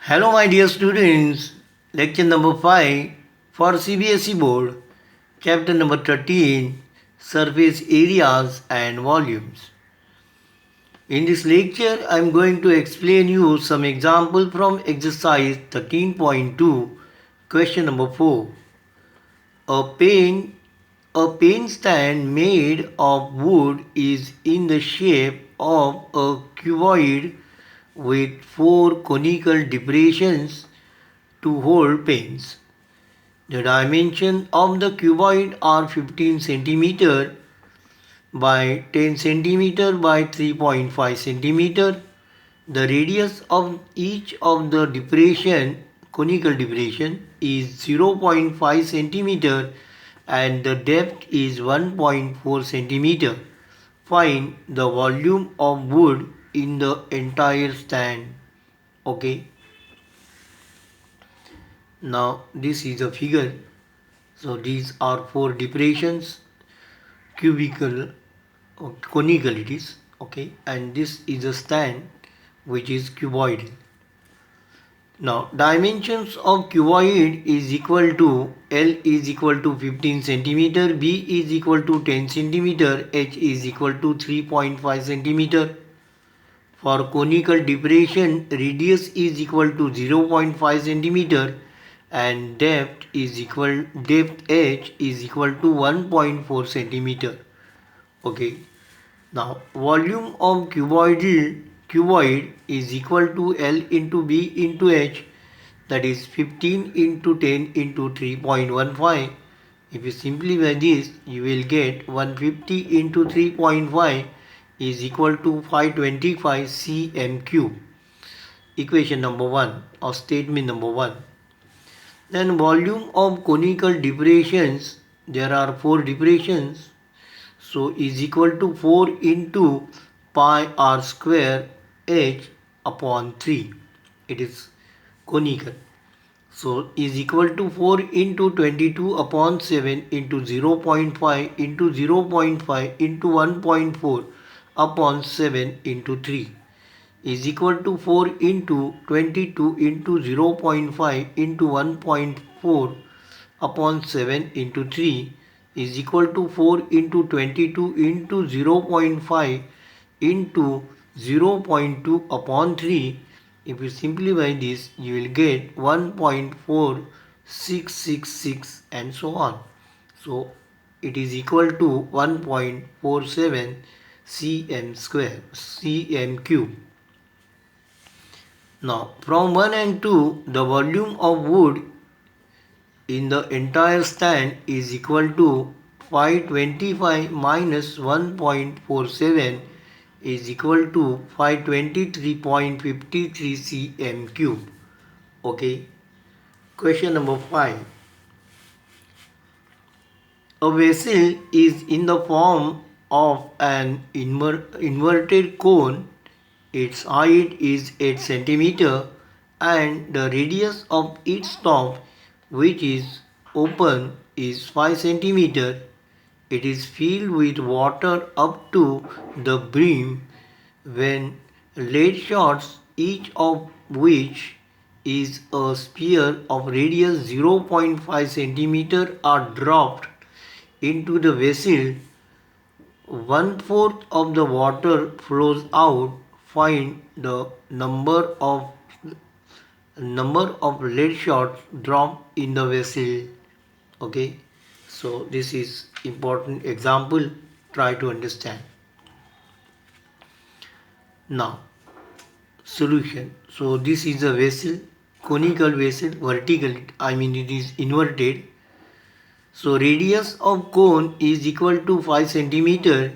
Hello, my dear students. Lecture number 5 for CBSE Board, chapter number 13 Surface Areas and Volumes. In this lecture, I am going to explain you some example from exercise 13.2, question number 4. A pen, a pen stand made of wood is in the shape of a cuboid with four conical depressions to hold pens. The dimensions of the cuboid are 15 cm by 10 cm by 3.5 cm. The radius of each of the conical depression is 0.5 cm and the depth is 1.4 cm. Find the volume of wood in the entire stand. Okay. Now this is a figure. So these are four depressions, cubical or conical it is, okay, and this is a stand which is cuboidal. Now dimensions of cuboid is equal to L is equal to 15 centimeter, B is equal to 10 centimeter, H is equal to 3.5 centimeter. For conical depression, radius is equal to 0.5 centimeter and depth H is equal to 1.4 centimeter. Okay. Now volume of cuboid is equal to L into B into H, that is 15 into 10 into 3.15. If you simplify this, you will get 150 into 3.5 is equal to 525 cm cube. Equation number 1 or statement number 1. Then volume of conical depressions, there are four depressions, so is equal to 4 into pi r square h upon 3. It is conical. So is equal to 4 into 22 upon 7 into 0.5 into 0.5 into 1.4 upon 7 into 3 is equal to 4 into 22 into 0.5 into 1.4 upon 7 into 3 is equal to 4 into 22 into 0.5 into 0.2 upon 3. If you simplify this, you will get 1.4666 and so on. So it is equal to 1.47 cm cube. Now from 1 and 2, the volume of wood in the entire stand is equal to 525 minus 1.47 is equal to 523.53 cm cube. Okay. Question number 5. A vessel is in the form of an inverted cone. Its height is 8 cm and the radius of its top, which is open, is 5 cm. It is filled with water up to the brim when lead shots, each of which is a sphere of radius 0.5 cm, are dropped into the vessel. 1/4 of the water flows out. Find the number of lead shots dropped in the vessel. Okay, so this is important example. Try to understand. Now solution. So this is a vessel, conical vessel, vertical, I mean it is inverted. So radius of cone is equal to 5 centimeter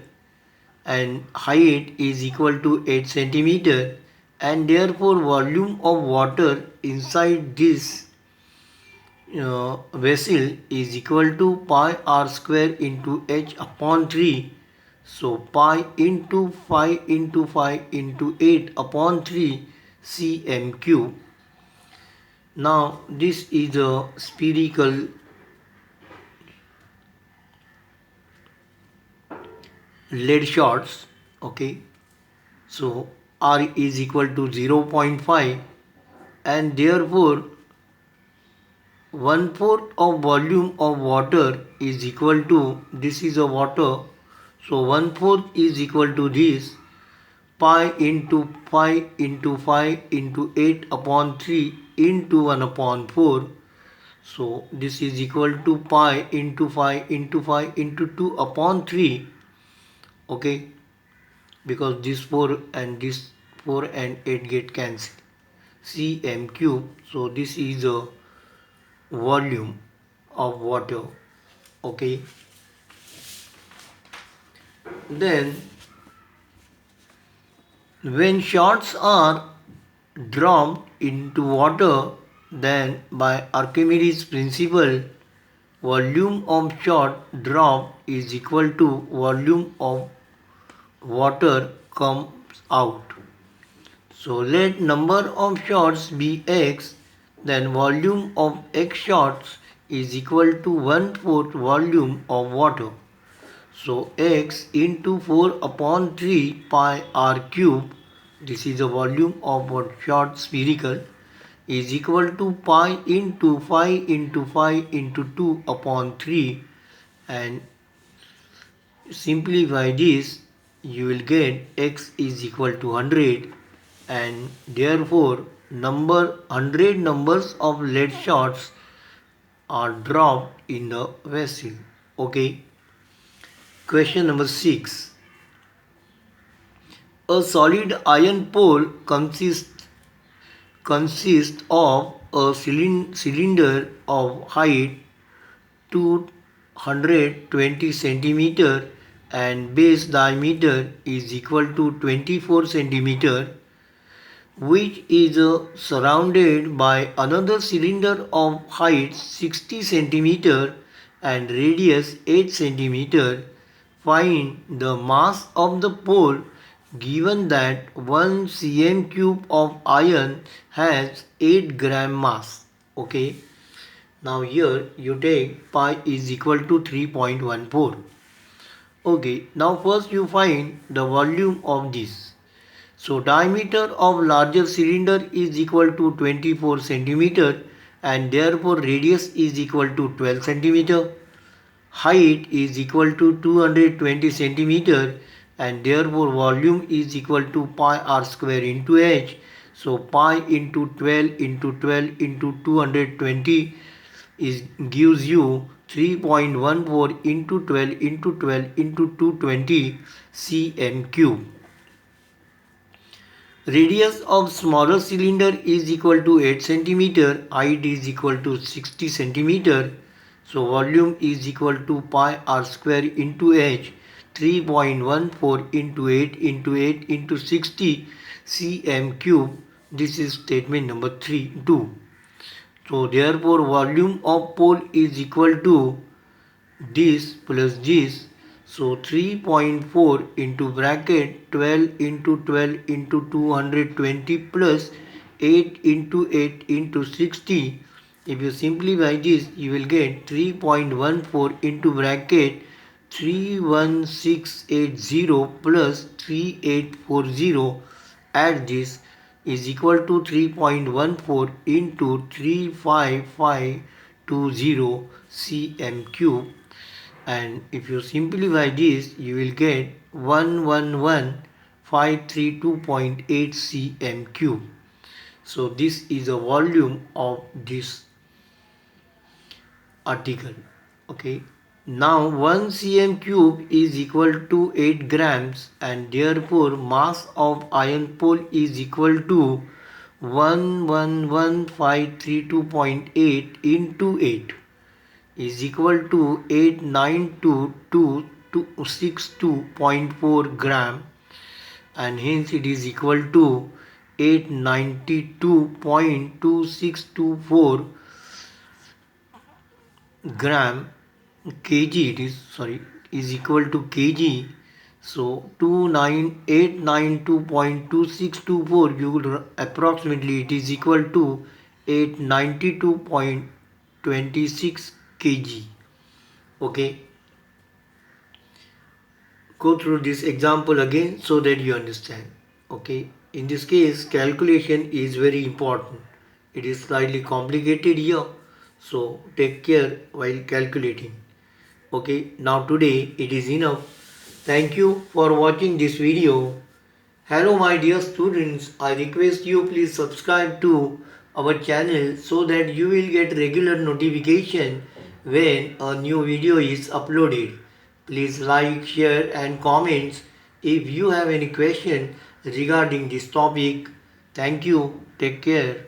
and height is equal to 8 centimeter, and therefore volume of water inside this vessel is equal to pi r square into h upon 3. So pi into 5 into 5 into 8 upon 3 cm cube. Now this is a spherical lead shots. Okay, so r is equal to 0.5 and therefore 1/4 of volume of water is equal to, this is a water, so 1/4 is equal to this, pi into 5 into 8 upon 3 into 1 upon 4. So this is equal to pi into 5 into 5 into 2 upon 3. Okay, because this 4 and this 4 and 8 get cancelled. Cm cube. So this is a volume of water. Okay, then when shots are dropped into water, then by Archimedes principle, volume of shot dropped is equal to volume of water comes out. So let number of shots be x, then volume of x shots is equal to 1/4 volume of water. So x into 4 upon 3 pi r cube, this is the volume of a shot spherical, is equal to pi into 5 into 5 into 2 upon 3, and simplify this, you will get x is equal to 100, and therefore 100 numbers of lead shots are dropped in the vessel. Okay. Question number 6. A solid iron pole consists of a cylinder of height 220 centimeter and base diameter is equal to 24 centimeter, which is surrounded by another cylinder of height 60 centimeter and radius 8 centimeter. Find the mass of the pole given that 1 cm cube of iron has 8 gram mass. Okay. Now here you take pi is equal to 3.14. Okay. Now first you find the volume of this. So diameter of larger cylinder is equal to 24 centimeter and therefore radius is equal to 12 centimeter. Height is equal to 220 centimeter and therefore volume is equal to pi r square into h. So pi into 12 into 12 into 220 gives you 3.14 into 12 into 12 into 220 cm cube. Radius of smaller cylinder is equal to 8 centimeter, height is equal to 60 centimeter. So volume is equal to pi r square into h, 3.14 into 8 into 8 into 60 cm cube. This is statement number 2. So therefore volume of pole is equal to this plus this. So 3.4 into bracket 12 into 12 into 220 plus 8 into 8 into 60. If you simplify this, you will get 3.14 into bracket 31680 plus 3840. Add this is equal to 3.14 into 35520 cm cube, and if you simplify this you will get 111,532.8 cm cube. So this is the volume of this article. Okay. Now 1 cm cube is equal to 8 grams and therefore mass of iron pole is equal to 111,532.8 into 8 is equal to 892,262.4 gram, and hence it is equal to 892.2624 gram kg, it is is equal to kg. So 29892.2624, you will approximately it is equal to 892.26 kg. Okay, go through this example again so that you understand. Okay, in this case calculation is very important. It is slightly complicated here, so take care while calculating. Okay, now today it is enough. Thank you for watching this video. Hello my dear students, I request you please subscribe to our channel so that you will get regular notification when a new video is uploaded. Please like, share and comments if you have any question regarding this topic. Thank you. Take care.